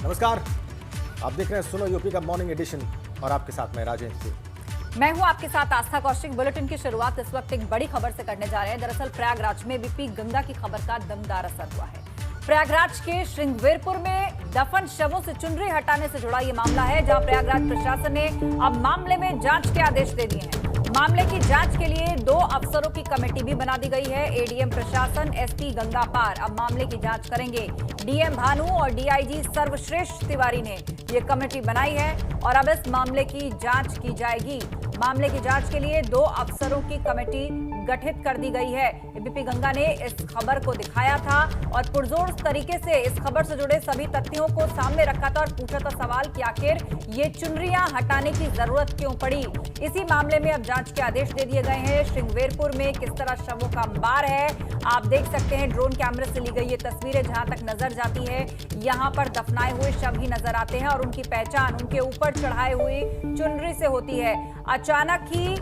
नमस्कार, आप देख रहे हैं सुनो यूपी का मॉर्निंग एडिशन और आपके साथ मैं राजेंद्र। मैं हूं आपके साथ आस्था कौशिक। बुलेटिन की शुरुआत इस वक्त एक बड़ी खबर से करने जा रहे हैं। दरअसल प्रयागराज में बीपी गंगा की खबर का दमदार असर हुआ है। प्रयागराज के श्रृंगवेरपुर में दफन शवों से चुनरी हटाने से जुड़ा ये मामला है, जहां प्रयागराज प्रशासन ने अब मामले में जांच के आदेश दे दिए हैं। मामले की जांच के लिए 2 अफसरों की कमेटी भी बना दी गई है। एडीएम प्रशासन एसपी गंगापार अब मामले की जांच करेंगे। डीएम भानु और डीआईजी सर्वश्रेष्ठ तिवारी ने ये कमेटी बनाई है और अब इस मामले की जांच की जाएगी। मामले की जांच के लिए 2 अफसरों की कमेटी गठित कर दी गई है। एबीपी गंगा ने इस खबर को दिखाया था और पुरजोर तरीके से इस खबर से जुड़े सभी तथ्यों को सामने रखा था और पूछा था सवाल कि आखिर ये चुनरियां हटाने की जरूरत क्यों पड़ी। इसी मामले में अब जांच के आदेश दे दिए गए हैं। श्रृंगवेरपुर में किस तरह शवों का अंबार है, आप देख सकते हैं। ड्रोन कैमरे से ली गई ये तस्वीरें जहां तक नजर जाती है, यहाँ पर दफनाए हुए शव ही नजर आते हैं और उनकी पहचान उनके ऊपर चढ़ाई हुई चुनरी से होती है। अचानक ही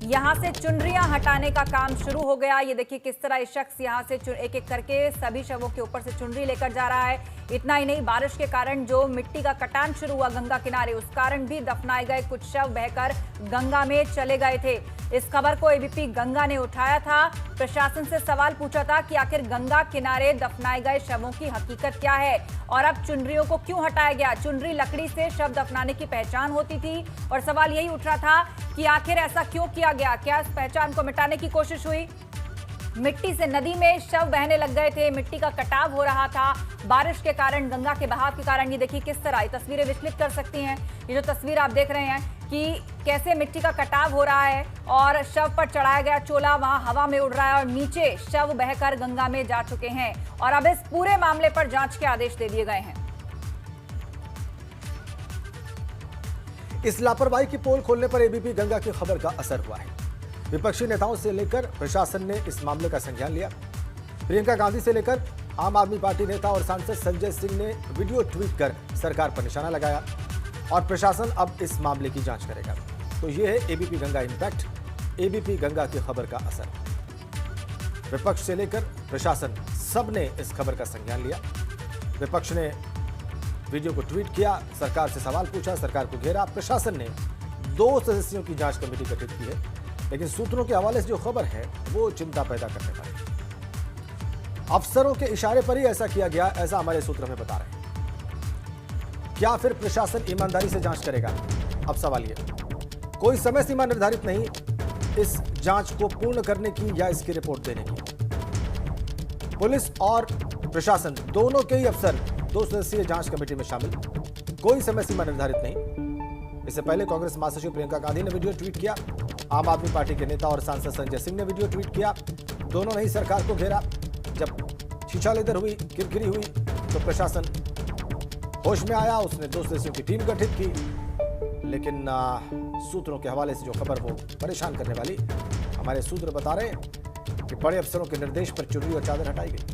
यहां से चुनरियां हटाने का काम शुरू हो गया। ये देखिए किस तरह इस शख्स यहां से एक एक करके सभी शवों के ऊपर से चुनरी लेकर जा रहा है। इतना ही नहीं, बारिश के कारण जो मिट्टी का कटान शुरू हुआ गंगा किनारे, उस कारण भी दफनाए गए कुछ शव बहकर गंगा में चले गए थे। इस खबर को एबीपी गंगा ने उठाया था, प्रशासन से सवाल पूछा था कि आखिर गंगा किनारे दफनाए गए शवों की हकीकत क्या है और अब चुनरियों को क्यों हटाया गया। चुनरी लकड़ी से शव दफनाने की पहचान होती थी और सवाल यही उठ रहा था कि आखिर ऐसा क्यों किया गया। क्या इस पहचान को मिटाने की कोशिश हुई? मिट्टी से नदी में शव बहने लग गए थे, मिट्टी का कटाव हो रहा था बारिश के कारण, गंगा के बहाव के कारण। ये देखिए किस तरह ये तस्वीरें विचलित कर सकती हैं। ये जो तस्वीर आप देख रहे हैं कि कैसे मिट्टी का कटाव हो रहा है और शव पर चढ़ाया गया चोला वहां हवा में उड़ रहा है और नीचे शव बहकर गंगा में जा चुके हैं और अब इस पूरे मामले पर जांच के आदेश दे दिए गए हैं। इस लापरवाही की पोल खोलने पर एबीपी गंगा की खबर का असर हुआ है। विपक्षी नेताओं से लेकर प्रशासन ने इस मामले का संज्ञान लिया। प्रियंका गांधी से लेकर आम आदमी पार्टी नेता और सांसद संजय सिंह ने वीडियो ट्वीट कर सरकार पर निशाना लगाया और प्रशासन अब इस मामले की जांच करेगा। तो यह है ABP Ganga impact, ABP Ganga की खबर का असर। विपक्ष से लेकर प्रशासन सब ने इस खबर का संज्ञान लिया। विपक्ष ने वीडियो को ट्वीट किया, सरकार से सवाल पूछा, सरकार को घेरा। प्रशासन ने 2 सदस्यों की जांच कमेटी गठित की है, लेकिन सूत्रों के हवाले से जो खबर है वो चिंता पैदा करने वाली है। अफसरों के इशारे पर ही ऐसा किया गया, ऐसा हमारे सूत्र में बता रहे हैं। क्या फिर प्रशासन ईमानदारी से जांच करेगा? अब सवाल ये, कोई समय सीमा निर्धारित नहीं इस जांच को पूर्ण करने की या इसकी रिपोर्ट देने की। पुलिस और प्रशासन दोनों के ही अफसर 2 सदस्यीय जांच कमेटी में शामिल, कोई समय सीमा निर्धारित नहीं। इससे पहले कांग्रेस महासचिव प्रियंका गांधी ने वीडियो ट्वीट किया, आम आदमी पार्टी के नेता और सांसद संजय सिंह ने वीडियो ट्वीट किया। दोनों ने ही सरकार को घेरा। जब शीशालेदर हुई, किरकिरी हुई तो प्रशासन होश में आया, उसने 2 सदस्यों की टीम गठित की। लेकिन सूत्रों के हवाले से जो खबर वो परेशान करने वाली, हमारे सूत्र बता रहे हैं कि बड़े अफसरों के निर्देश पर चुनरी और चादर हटाई गई।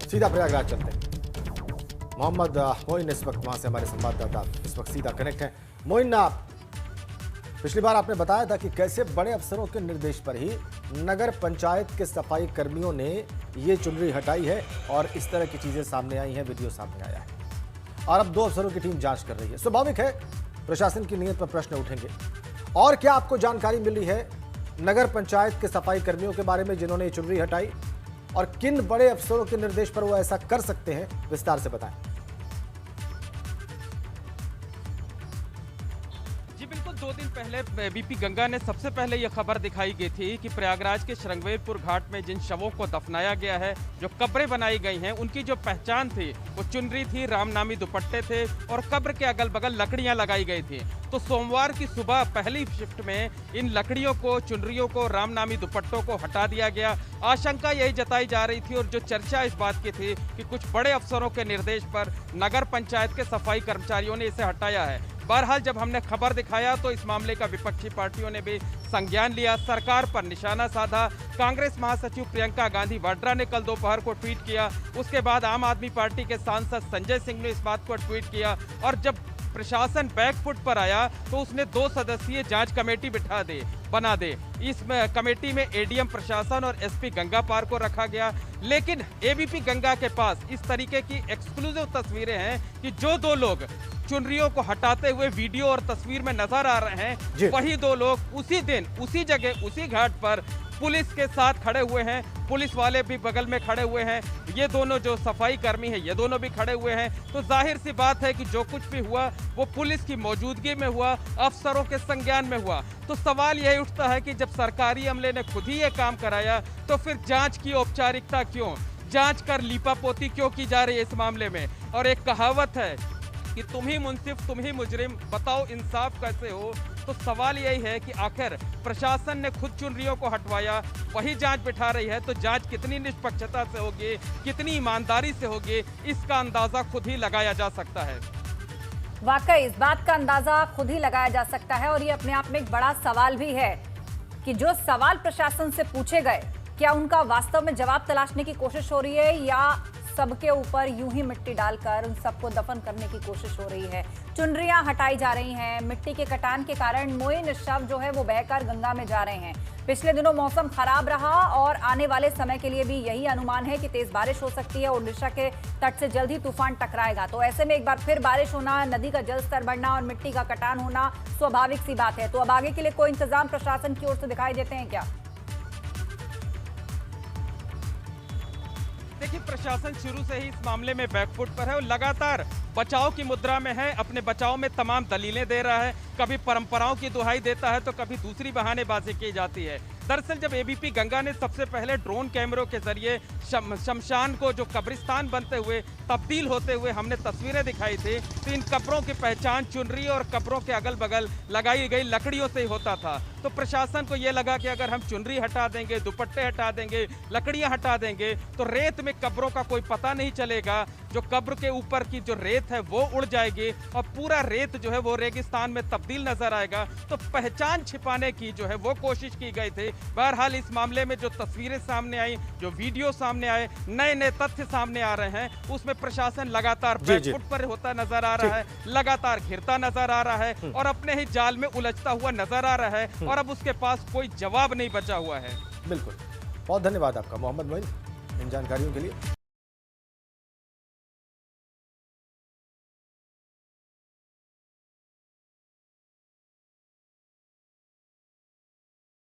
सीधा प्रयागराज चलते हैं। मोहम्मद मोइन इस वक्त वहां से हमारे संवाददाता इस वक्त सीधा कनेक्ट हैं। मोइन, पिछली बार आपने बताया था कि कैसे बड़े अफसरों के निर्देश पर ही नगर पंचायत के सफाई कर्मियों ने ये चुनरी हटाई है और इस तरह की चीजें सामने आई हैं, वीडियो सामने आया है और अब 2 अफसरों की टीम जांच कर रही है। स्वाभाविक है प्रशासन की नीयत पर प्रश्न उठेंगे। और क्या आपको जानकारी मिली है नगर पंचायत के सफाई कर्मियों के बारे में जिन्होंने ये चुनरी हटाई और किन बड़े अफसरों के निर्देश पर वो ऐसा कर सकते हैं? विस्तार से बताएं। जी बिल्कुल, 2 दिन पहले एबीपी गंगा ने सबसे पहले यह खबर दिखाई गई थी कि प्रयागराज के श्रृंगवेरपुर घाट में जिन शवों को दफनाया गया है, जो कब्रें बनाई गई हैं, उनकी जो पहचान थी वो चुनरी थी, रामनामी दुपट्टे थे और कब्र के अगल बगल लकड़ियां लगाई गई थी। तो सोमवार की सुबह पहली शिफ्ट में इन लकड़ियों को, चुनरियों को, रामनामी दुपट्टों को हटा दिया गया। आशंका यही जताई जा रही थी और जो चर्चा इस बात की थी कि कुछ बड़े अफसरों के निर्देश पर नगर पंचायत के सफाई कर्मचारियों ने इसे हटाया है। बहरहाल जब हमने खबर दिखाया तो इस मामले का विपक्षी पार्टियों ने भी संज्ञान लिया, सरकार पर निशाना साधा। कांग्रेस महासचिव प्रियंका गांधी वाड्रा ने कल दोपहर को ट्वीट किया, उसके बाद आम आदमी पार्टी के सांसद संजय सिंह ने इस बात को ट्वीट किया और जब प्रशासन बैकफुट पर आया तो उसने 2 सदस्यीय जांच कमेटी बना दे। इस कमेटी में एडीएम प्रशासन और एसपी गंगा पार को रखा गया, लेकिन एबीपी गंगा के पास इस तरीके की एक्सक्लूसिव तस्वीरें हैं कि जो 2 लोग चुनरियों को हटाते हुए वीडियो और तस्वीर में नजर आ रहे हैं, वही 2 लोग उसी दिन उसी जगह उसी घाट पर पुलिस के साथ खड़े हुए हैं। पुलिस वाले भी बगल में खड़े हुए हैं, ये दोनों जो सफाई कर्मी हैं ये दोनों भी खड़े हुए हैं। तो जाहिर सी बात है कि जो कुछ भी हुआ वो पुलिस की मौजूदगी में हुआ, अफसरों के संज्ञान में हुआ। तो सवाल यही उठता है कि जब सरकारी अमले ने खुद ही ये काम कराया तो फिर जांच की औपचारिकता क्यों, जांच कर लीपापोती क्यों की जा रही है इस मामले में। और एक कहावत है कि तुम ही मुंसिफ तुम ही मुजरिम, बताओ इंसाफ कैसे हो। तो सवाल यही है कि आखिर प्रशासन ने खुद चुनरियों को हटवाया, वही जांच बिठा रही है, तो जांच कितनी निष्पक्षता से होगी, कितनी ईमानदारी से होगी, इसका अंदाजा खुद ही लगाया जा सकता है। वाकई इस बात का अंदाजा खुद ही लगाया जा सकता है और ये अपने आप में एक बड़ा सवाल भी है कि जो सवाल प्रशासन से पूछे गए, क्या उनका वास्तव में जवाब तलाशने की कोशिश हो रही है या सबके ऊपर यूं ही मिट्टी डालकर उन सबको दफन करने की कोशिश हो रही है। चुनरियां हटाई जा रही हैं, मिट्टी के कटान के कारण मोइन शव जो है वो बहकर गंगा में जा रहे हैं। पिछले दिनों मौसम खराब रहा और आने वाले समय के लिए भी यही अनुमान है कि तेज बारिश हो सकती है। ओडिशा के तट से जल्द ही तूफान टकराएगा, तो ऐसे में एक बार फिर बारिश होना, नदी का जल स्तर बढ़ना और मिट्टी का कटान होना स्वाभाविक सी बात है। तो अब आगे के लिए कोई इंतजाम प्रशासन की ओर से दिखाई देते हैं क्या? देखिए, प्रशासन शुरू से ही इस मामले में बैकफुट पर है और लगातार बचाव की मुद्रा में है। अपने बचाव में तमाम दलीलें दे रहा है, कभी परंपराओं की दुहाई देता है तो कभी दूसरी बहानेबाजी की जाती है। दरअसल जब एबीपी गंगा ने सबसे पहले ड्रोन कैमरों के जरिए शमशान को जो कब्रिस्तान बनते हुए तब्दील होते हुए हमने तस्वीरें दिखाई थी, तो इन कब्रों की पहचान चुनरी और कब्रों के अगल बगल लगाई गई लकड़ियों से ही होता था। तो प्रशासन को यह लगा कि अगर हम चुनरी हटा देंगे, दुपट्टे हटा देंगे, लकड़ियां हटा देंगे तो रेत में कब्रों का कोई पता नहीं चलेगा। जो कब्र के ऊपर की जो रेत है वो उड़ जाएगी और पूरा रेत जो है वो रेगिस्तान में तब्दील नजर आएगा। तो पहचान छिपाने की जो है वो कोशिश की गई थी। बहरहाल इस मामले में जो तस्वीरें सामने आई, जो वीडियो सामने आए, नए नए तथ्य सामने आ रहे हैं, उसमें प्रशासन लगातार बैकफुट पर होता नजर आ रहा है, लगातार घिरता नजर आ रहा है और अपने ही जाल में उलझता हुआ नजर आ रहा है और अब उसके पास कोई जवाब नहीं बचा हुआ है। बिल्कुल, बहुत धन्यवाद आपका मोहम्मद मोइन इन जानकारियों के लिए।